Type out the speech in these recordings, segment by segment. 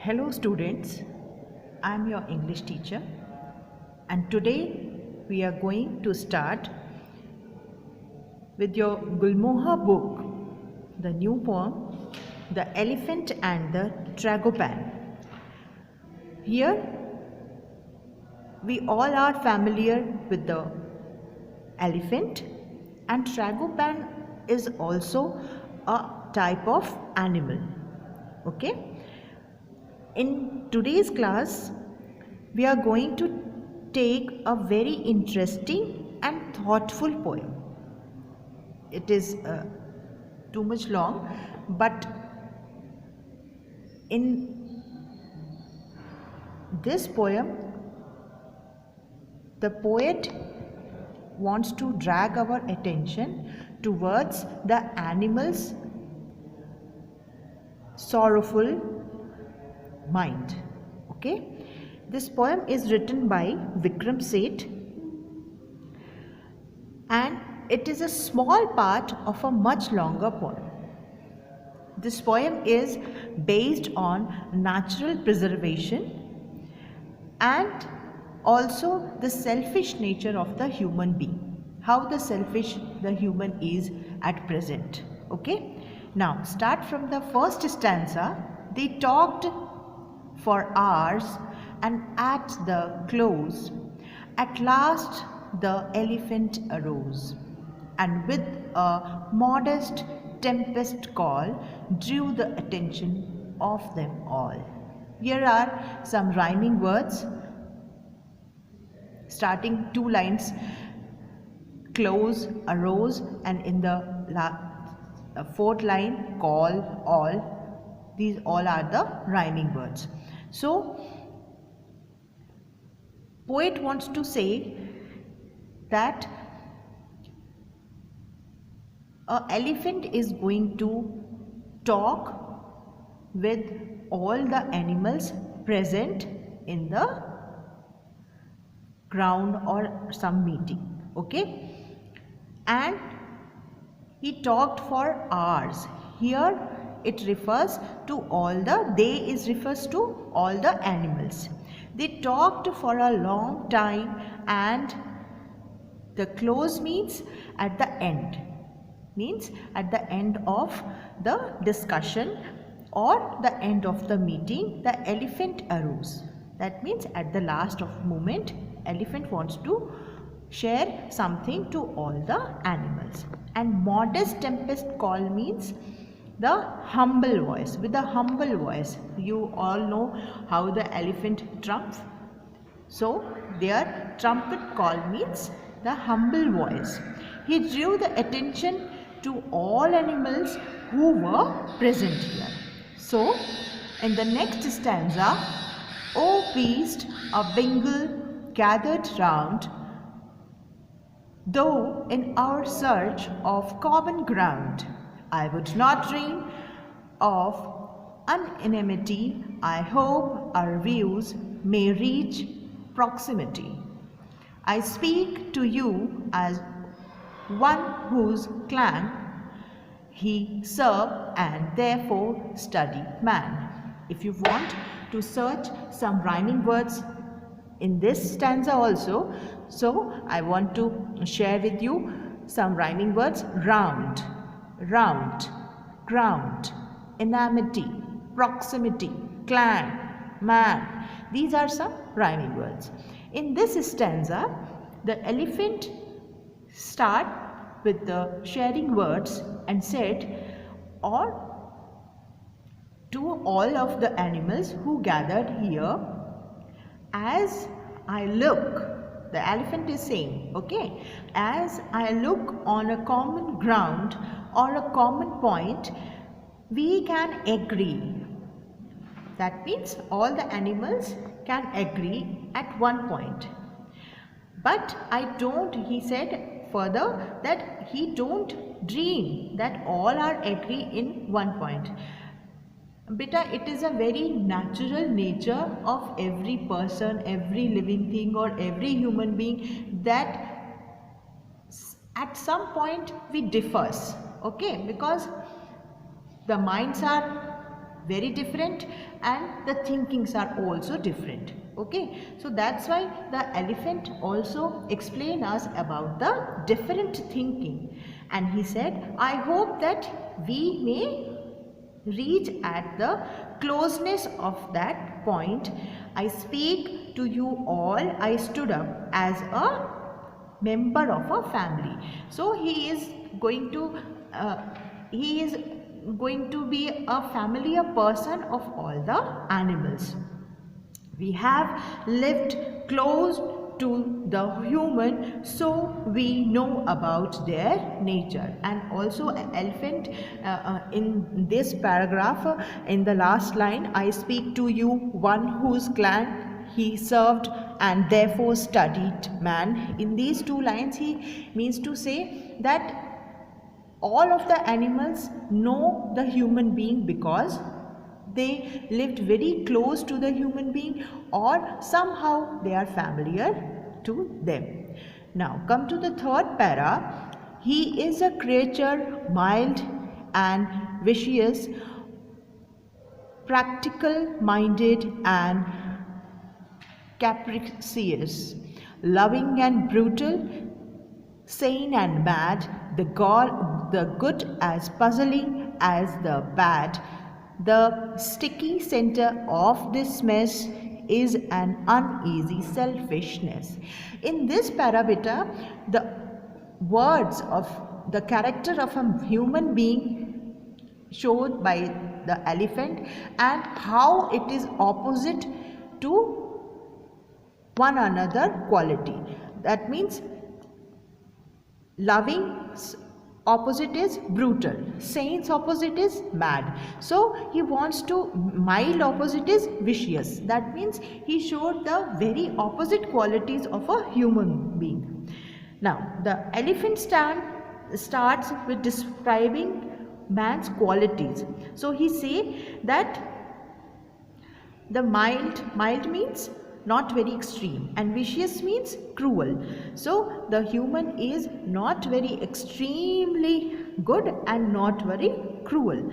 Hello students, I am your English teacher and today we are going to start with your Gulmoha book, the new poem, The Elephant and the Tragopan. Here we all are familiar with the elephant, and tragopan is also a type of animal. Okay? In today's class, we are going to take a very interesting and thoughtful poem. It is too much long, but in this poem, the poet wants to drag our attention towards the animal's sorrowful mind. Okay, this poem is written by Vikram Seth and it is a small part of a much longer poem. This poem is based on natural preservation and also the selfish nature of the human being, how the selfish the human is at present. Okay, now start from the first stanza. They talked for hours, and at the close, at last the elephant arose, and with a modest tempest call drew the attention of them all. Here are some rhyming words, starting two lines, close, arose, and in the fourth line, call, all. These all are the rhyming words. So, poet wants to say that an elephant is going to talk with all the animals present in the ground or some meeting. Okay, and he talked for hours. Here it refers to all the, they refers to all the animals. They talked for a long time, and the close means at the end, means at the end of the discussion or the end of the meeting, the elephant arose. That means at the last of moment, elephant wants to share something to all the animals. And modest tempest call means the humble voice. With the humble voice, you all know how the elephant trumps. So their trumpet call means the humble voice. He drew the attention to all animals who were present here. So in the next stanza, O beast of Bengal gathered round, though in our search of common ground, I would not dream of unanimity. I hope our views may reach proximity. I speak to you as one whose clan he served and therefore studied man. If you want to search some rhyming words in this stanza also, so I want to share with you some rhyming words. Round, round, ground, enmity, proximity, clan, man. These are some rhyming words. In this stanza, the elephant start with the sharing words and said, or to all of the animals who gathered here, as I look, the elephant is saying, okay, as I look on a common ground or a common point, we can agree. That means all the animals can agree at one point. But I don't, he said further that he don't dream that all are agree in one point. Beta, it is a very natural nature of every person, every living thing or every human being that at some point we differs, okay, because the minds are very different, and the thinkings are also different. Okay, so that's why the elephant also explained us about the different thinking, and he said, I hope that we may reach at the closeness of that point. I speak to you all. I stood up as a member of a family. So he is going to be a familiar person of all the animals. We have lived close to the human, so we know about their nature. And also elephant in this paragraph, in the last line, I speak to you, one whose clan he served and therefore studied man. In these two lines he means to say that all of the animals know the human being because they lived very close to the human being, or somehow they are familiar to them. Now come to the third para. He is a creature mild and vicious, practical minded and capricious, loving and brutal, sane and mad, the good as puzzling as the bad. The sticky center of this mess is an uneasy selfishness. In this parabita, the words of the character of a human being showed by the elephant and how it is opposite to one another quality. That means loving's opposite is brutal, saint's opposite is mad. So he wants to, mild opposite is vicious. That means he showed the very opposite qualities of a human being. Now the elephant starts with describing man's qualities. So he say that the mild means not very extreme, and vicious means cruel. So the human is not very extremely good and not very cruel,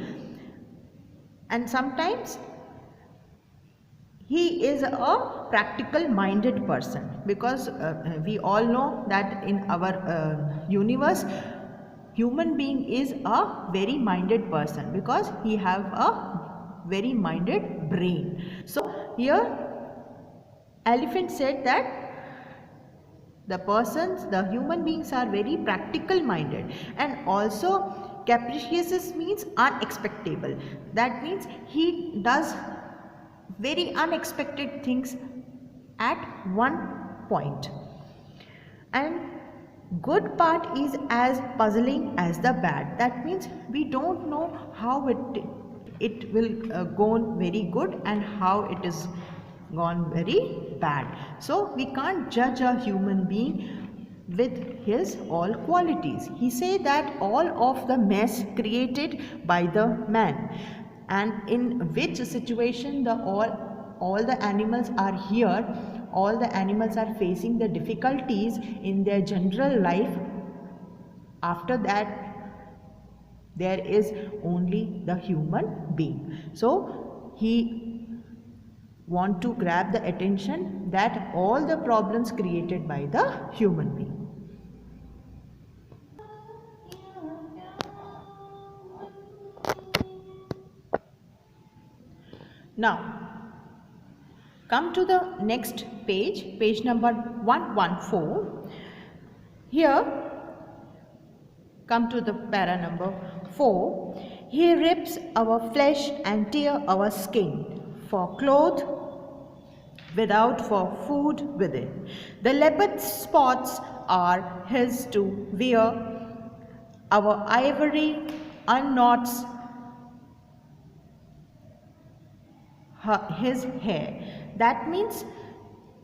and sometimes he is a practical minded person, because we all know that in our universe human being is a very minded person because he have a very minded brain. So here elephant said that the human beings are very practical minded, and also capricious means unexpectable. That means he does very unexpected things at one point. And good part is as puzzling as the bad. That means we don't know how it will go on very good and how it is gone very bad. So we can't judge a human being with his all qualities. He say that all of the mess created by the man, and in which situation all the animals are here, all the animals are facing the difficulties in their general life. After that there is only the human being. So he want to grab the attention that all the problems created by the human being. Now come to the next page, page number 114. Here come to the para number 4. He rips our flesh and tear our skin, for cloth without, for food within. The leopard spots are his to wear, our ivory unknots his hair. That means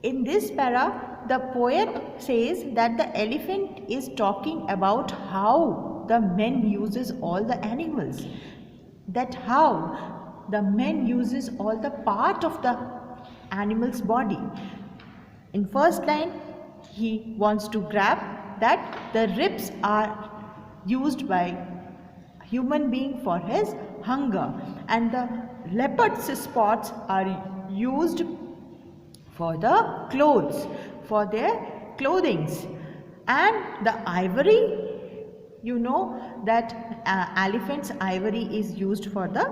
in this para the poet says that the elephant is talking about how the man uses all the animals, that how the man uses all the part of the animal's body. In first line he wants to grab that the ribs are used by human being for his hunger, and the leopard's spots are used for the clothes, for their clothings. And the ivory, you know that elephant's ivory is used for the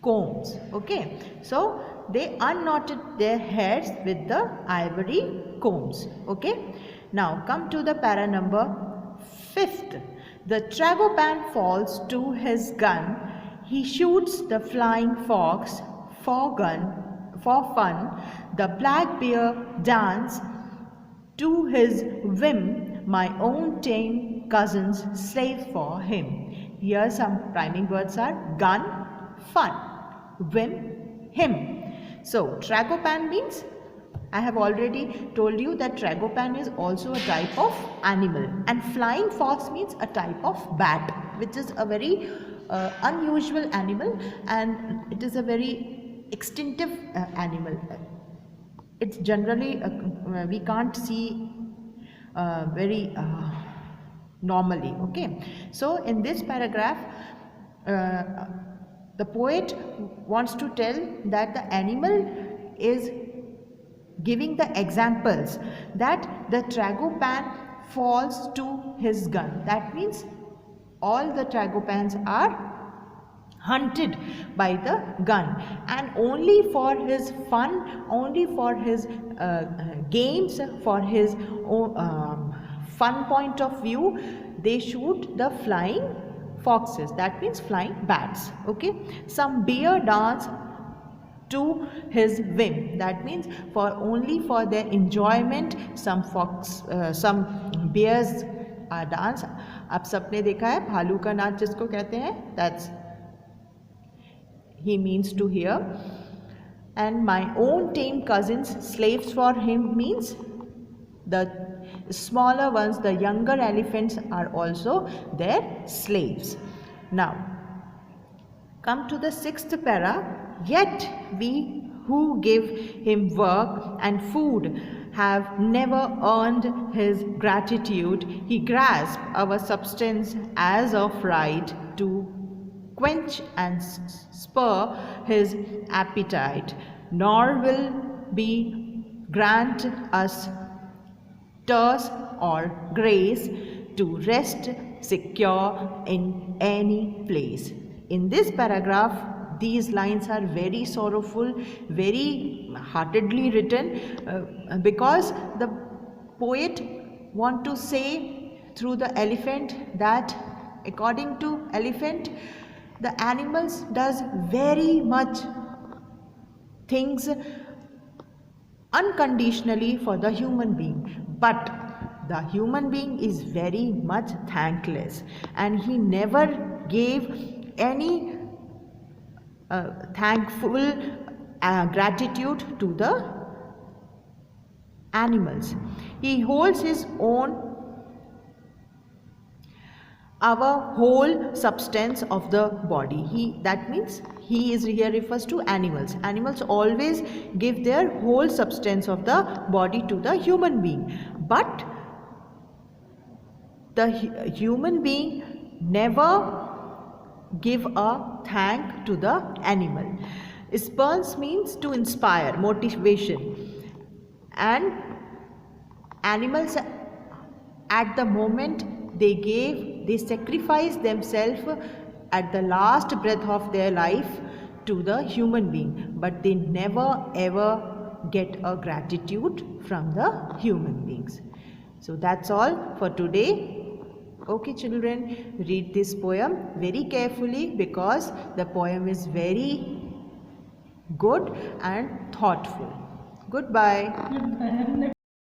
combs. Okay, so they unknotted their hairs with the ivory combs. Okay, now come to the para number 5th. The tragopan falls to his gun. He shoots the flying fox for fun. The black bear dance to his whim. My own tame cousins slave for him. Here some rhyming words are gun, fun, whim, him. So tragopan means, I have already told you that tragopan is also a type of animal, and flying fox means a type of bat, which is a very unusual animal, and it is a very extinctive animal. It's generally we can't see very normally. Okay, so in this paragraph the poet wants to tell that the animal is giving the examples that the tragopan falls to his gun. That means all the tragopans are hunted by the gun, and only for his fun, only for his games, for his fun point of view, they shoot the flying foxes. That means flying bats. Okay, some bear dance to his whim. That means for only for their enjoyment some bears dance. आप सबने देखा है भालू का नाच जिसको कहते हैं, that's he means to hear. And my own tame cousins slaves for him means the smaller ones, the younger elephants are also their slaves. Now come to the 6th para. Yet we who give him work and food have never earned his gratitude. He grasps our substance as of right to quench and spur his appetite, nor will be grant us terse or grace to rest secure in any place. In this paragraph, these lines are very sorrowful, very heartedly written, because the poet want to say through the elephant that according to elephant, the animals does very much things unconditionally for the human being, but the human being is very much thankless, and he never gave any thankful gratitude to the animals. He holds his own our whole substance of the body. That means he is here refers to animals. Animals always give their whole substance of the body to the human being, but the human being never give a thank to the animal. Spurs means to inspire, motivation, and animals at the moment they sacrifice themselves at the last breath of their life to the human being, but they never ever get a gratitude from the human beings. So that's all for today. Okay children, read this poem very carefully because the poem is very good and thoughtful. Goodbye.